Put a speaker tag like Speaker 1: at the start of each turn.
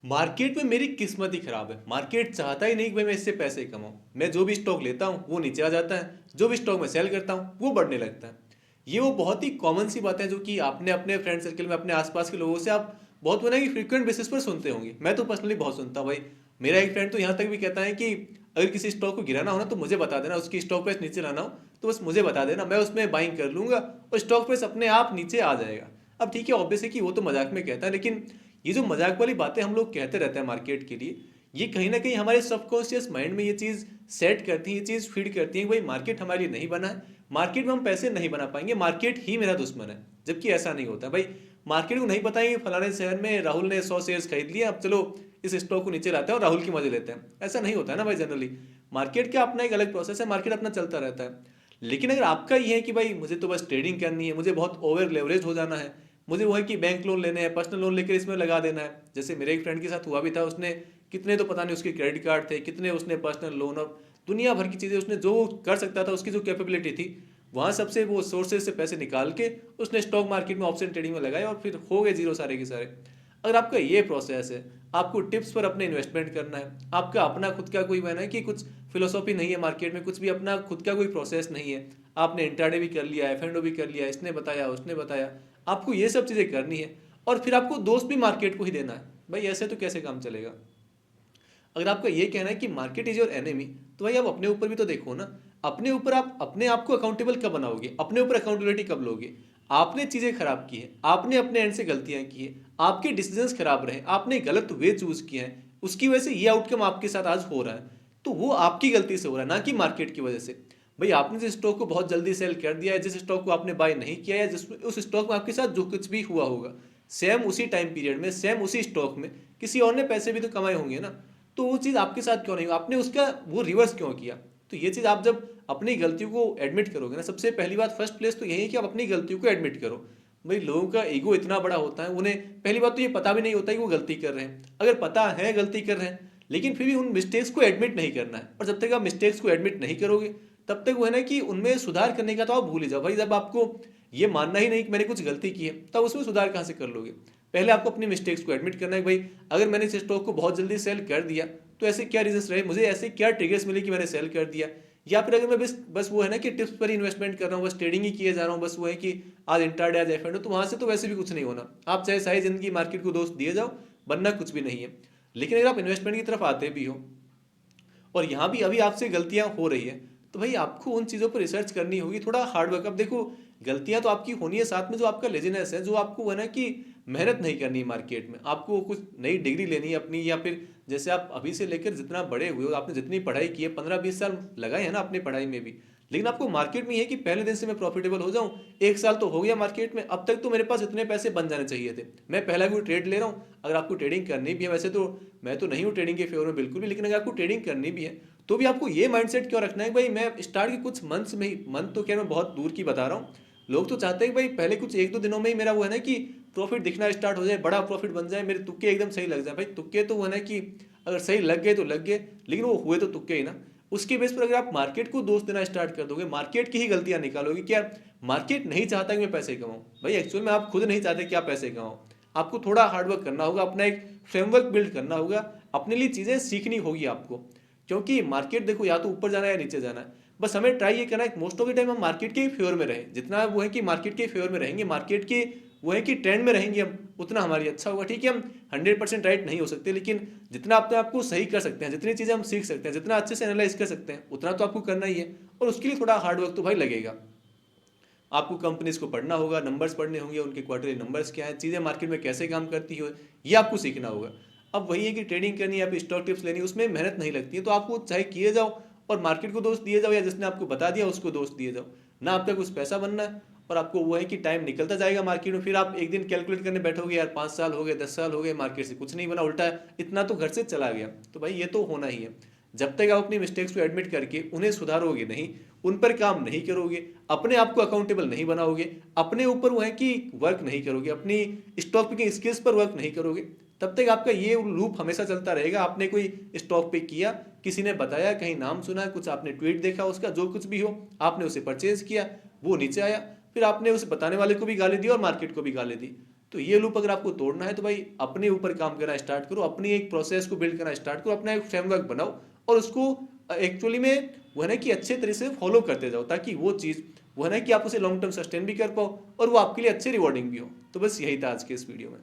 Speaker 1: Market में मेरी किस्मत ही खराब है। मार्केट चाहता ही नहीं कि भाई मैं इससे पैसे कमाऊं। मैं जो भी स्टॉक लेता हूं वो नीचे आ जाता है, जो भी स्टॉक मैं सेल करता हूं वो बढ़ने लगता है। ये वो बहुत ही कॉमन सी बातें हैं जो कि आपने अपने फ्रेंड सर्कल में अपने आसपास के लोगों से आप बहुत बना कि फ्रिक्वेंट बेसिस पर सुनते होंगे। मैं तो पर्सनली बहुत सुनता हूँ भाई। मेरा एक फ्रेंड तो यहाँ तक भी कहता है कि अगर किसी स्टॉक को गिराना हो ना तो मुझे बता देना, उसकी स्टॉक प्राइस नीचे लाना हो तो बस मुझे बता देना, मैं उसमें बाइंग कर लूंगा और स्टॉक प्राइस अपने आप नीचे आ जाएगा। अब ठीक है, ऑब्वियस है कि वो तो मजाक में कहता है, लेकिन ये जो मजाक वाली बातें हम लोग कहते रहते हैं मार्केट के लिए, ये कहीं ना कहीं हमारे सबकॉन्शियस माइंड में ये चीज़ सेट करती है, ये चीज़ फीड करती है कि भाई मार्केट हमारे लिए नहीं बना है, मार्केट में हम पैसे नहीं बना पाएंगे, मार्केट ही मेरा दुश्मन है। जबकि ऐसा नहीं होता भाई। मार्केट को नहीं पता है कि फलाने शहर में राहुल ने 100 शेयर्स खरीद लिए, अब चलो इस स्टॉक को नीचे लाते हैं और राहुल की मजे लेते हैं। ऐसा नहीं होता है ना भाई। जनरली मार्केट का अपना एक अलग प्रोसेस है, मार्केट अपना चलता रहता है। लेकिन अगर आपका ये है कि भाई मुझे तो बस ट्रेडिंग करनी है, मुझे बहुत ओवर लेवरेज हो जाना है, मुझे वो है कि बैंक लोन लेने हैं, पर्सनल लोन लेकर इसमें लगा देना है। जैसे मेरे एक फ्रेंड के साथ हुआ भी था, उसने कितने तो पता नहीं उसके क्रेडिट कार्ड थे, कितने उसने पर्सनल लोन और दुनिया भर की चीज़ें उसने जो कर सकता था, उसकी जो कैपेबिलिटी थी वहाँ सबसे वो सोर्सेज से पैसे निकाल के उसने स्टॉक मार्केट में ऑप्शन ट्रेडिंग में लगाए और फिर हो गए जीरो सारे के सारे। अगर आपका ये प्रोसेस है, आपको टिप्स पर अपने इन्वेस्टमेंट करना है, आपका अपना खुद का कोई बना है कि कुछ फिलोसॉफी नहीं है मार्केट में, कुछ भी अपना खुद का कोई प्रोसेस नहीं है, आपने इंट्राडे भी कर लिया, एफ भी कर लिया, इसने बताया उसने बताया, आपको ये सब चीज़ें करनी है और फिर आपको दोस्त भी मार्केट को ही देना है, भाई ऐसे तो कैसे काम चलेगा। अगर आपका ये कहना है कि मार्केट इज योर एनिमी, तो भाई आप अपने ऊपर भी तो देखो ना। अपने ऊपर आप अपने आप को अकाउंटेबल कब बनाओगे, अपने ऊपर अकाउंटेबिलिटी कब लोगे। आपने चीज़ें खराब की हैं, आपने अपने एंड से गलतियां की हैं, आपके डिसीजंस खराब रहे, आपने गलत वे चूज किया है, उसकी वजह से ये आउटकम आपके साथ आज हो रहा है, तो वो आपकी गलती से हो रहा है, ना कि मार्केट की वजह से। भाई आपने जिस स्टॉक को बहुत जल्दी सेल कर दिया है, जिस स्टॉक को आपने बाय नहीं किया है, जिस उस स्टॉक में आपके साथ जो कुछ भी हुआ होगा, सेम उसी टाइम पीरियड में, सेम उसी स्टॉक में किसी और ने पैसे भी तो कमाए होंगे ना। तो वो चीज़ आपके साथ क्यों नहीं हुआ, आपने उसका वो रिवर्स क्यों किया। तो ये चीज़ आप जब अपनी गलतियों को एडमिट करोगे ना, सबसे पहली बात फर्स्ट प्लेस तो यही है कि आप अपनी गलतियों को एडमिट करो। भाई लोगों का ईगो इतना बड़ा होता है, उन्हें पहली बात तो ये पता भी नहीं होता कि वो गलती कर रहे हैं। अगर पता है गलती कर रहे हैं, लेकिन फिर भी उन मिस्टेक्स को एडमिट नहीं करना है। और जब तक आप मिस्टेक्स को एडमिट नहीं करोगे, तब तक वो है ना कि उनमें सुधार करने का तो आप भूल ही जाओ। भाई जब आपको ये मानना ही नहीं कि मैंने कुछ गलती की है, तब उसमें सुधार कहाँ से कर लोगे। पहले आपको अपनी मिस्टेक्स को एडमिट करना है। भाई अगर मैंने इस स्टॉक को बहुत जल्दी सेल कर दिया तो ऐसे क्या रीजंस रहे, मुझे ऐसे क्या ट्रिगर्स मिले कि मैंने सेल कर दिया। या फिर अगर मैं बस बस वो है ना कि टिप्स पर ही इन्वेस्टमेंट कर रहा हूँ, बस ट्रेडिंग ही किए जा रहा हूँ, बस वो है कि आज इंट्राडे आज एफ, तो वहाँ से तो वैसे भी कुछ नहीं होना। आप चाहे सारी जिंदगी मार्केट को दोस्त दिए जाओ, बनना कुछ भी नहीं है। लेकिन अगर आप इन्वेस्टमेंट की तरफ आते भी हो और यहाँ भी अभी आपसे गलतियाँ हो रही है, तो भाई आपको उन चीज़ों पर रिसर्च करनी होगी, थोड़ा हार्डवर्क। अब देखो गलतियाँ तो आपकी होनी है, साथ में जो आपका लेजीनेस है, जो आपको है ना कि मेहनत नहीं करनी है मार्केट में, आपको कुछ नई डिग्री लेनी है अपनी, या फिर जैसे आप अभी से लेकर जितना बड़े हुए हो, आपने जितनी पढ़ाई की है, 15-20 साल लगाए हैं ना अपनी पढ़ाई में भी, लेकिन आपको मार्केट में ये है कि पहले दिन से मैं प्रॉफिटेबल हो जाऊं। 1 साल तो हो गया मार्केट में, अब तक तो मेरे पास इतने पैसे बन जाने चाहिए थे, मैं पहला कोई ट्रेड ले रहा हूँ। अगर आपको ट्रेडिंग करनी भी है, वैसे तो मैं तो नहीं हूँ ट्रेडिंग के फेवर में बिल्कुल भी, लेकिन अगर आपको ट्रेडिंग करनी भी है तो भी आपको ये माइंडसेट क्यों रखना है भाई मैं स्टार्ट के कुछ मंथ्स में ही, मंथ तो क्या मैं बहुत दूर की बता रहा हूँ, लोग तो चाहते हैं कि भाई पहले कुछ 1-2 दिनों में ही मेरा वो है ना कि प्रॉफिट दिखना स्टार्ट हो जाए, बड़ा प्रॉफिट बन जाए, मेरे तुक्के एकदम सही लग जाए। भाई तुक्के तो वो है ना कि अगर सही लग गए तो लग गए, लेकिन वो हुए तो तुक्के ही ना। उसके बेस पर अगर आप मार्केट को दोष देना स्टार्ट कर दोगे, मार्केट की ही गलतियां निकालोगे कि यार मार्केट नहीं चाहता कि मैं पैसे कमाऊं, भाई एक्चुअल में आप खुद नहीं चाहते कि आप पैसे कमाओ। आपको थोड़ा हार्डवर्क करना होगा, अपना एक फ्रेमवर्क बिल्ड करना होगा, अपने लिए चीज़ें सीखनी होगी आपको। क्योंकि मार्केट देखो या तो ऊपर जाना है या नीचे जाना है, बस हमें ट्राई ये करना है मोस्ट ऑफ द टाइम हम मार्केट के फेवर में रहें। जितना वो है कि मार्केट के फेवर में रहेंगे, मार्केट के वो है कि ट्रेंड में रहेंगे हम, उतना हमारे लिए अच्छा होगा। ठीक है, हम 100% राइट नहीं हो सकते, लेकिन जितना अपने आपको सही कर सकते हैं, जितनी चीज़ें हम सीख सकते हैं, जितना अच्छे से एनालाइज कर सकते हैं, उतना तो आपको करना ही है। और उसके लिए थोड़ा हार्डवर्क तो भाई लगेगा। आपको कंपनीज को पढ़ना होगा, नंबर्स पढ़ने होंगे, उनके क्वार्टरली नंबर्स क्या है, चीज़ें मार्केट में कैसे काम करती हो, ये आपको सीखना होगा। अब वही है कि ट्रेडिंग करनी है, आप स्टॉक टिप्स लेनी है, उसमें मेहनत नहीं लगती है, तो आपको चाहे किए जाओ और मार्केट को दोस्त दिए जाओ, या जिसने आपको बता दिया उसको दोस्त दिए जाओ ना। आपका कुछ पैसा बनना है और आपको वो है कि टाइम निकलता जाएगा मार्केट में, फिर आप एक दिन कैलकुलेट करने बैठोगे यार 5 साल हो गए, 10 साल हो गए, मार्केट से कुछ नहीं बना, उल्टा इतना तो घर से चला गया। तो भाई ये तो होना ही है। जब तक आप अपनी मिस्टेक्स को एडमिट करके उन्हें सुधारोगे नहीं, उन पर काम नहीं करोगे, अपने आप को अकाउंटेबल नहीं बनाओगे, अपने ऊपर वो है कि वर्क नहीं करोगे, अपनी स्टॉक पिकिंग स्किल्स पर वर्क नहीं करोगे, तब तक आपका ये लूप हमेशा चलता रहेगा। आपने कोई स्टॉक पिक किया, किसी ने बताया, कहीं नाम सुना, कुछ आपने ट्वीट देखा उसका, जो कुछ भी हो, आपने उसे परचेज किया, वो नीचे आया, फिर आपने उसे बताने वाले को भी गाली दी और मार्केट को भी गाली दी। तो ये लूप अगर आपको तोड़ना है तो भाई अपने ऊपर काम करना स्टार्ट करो, अपनी एक प्रोसेस को बिल्ड करना स्टार्ट करो, अपना एक फ्रेमवर्क बनाओ और उसको एक्चुअली में वो है ना कि अच्छे तरीके से फॉलो करते जाओ, ताकि वो चीज़ वो है ना कि आप उसे लॉन्ग टर्म सस्टेन भी कर पाओ और वो आपके लिए अच्छे रिवॉर्डिंग भी हो। तो बस यही था आज के इस वीडियो में।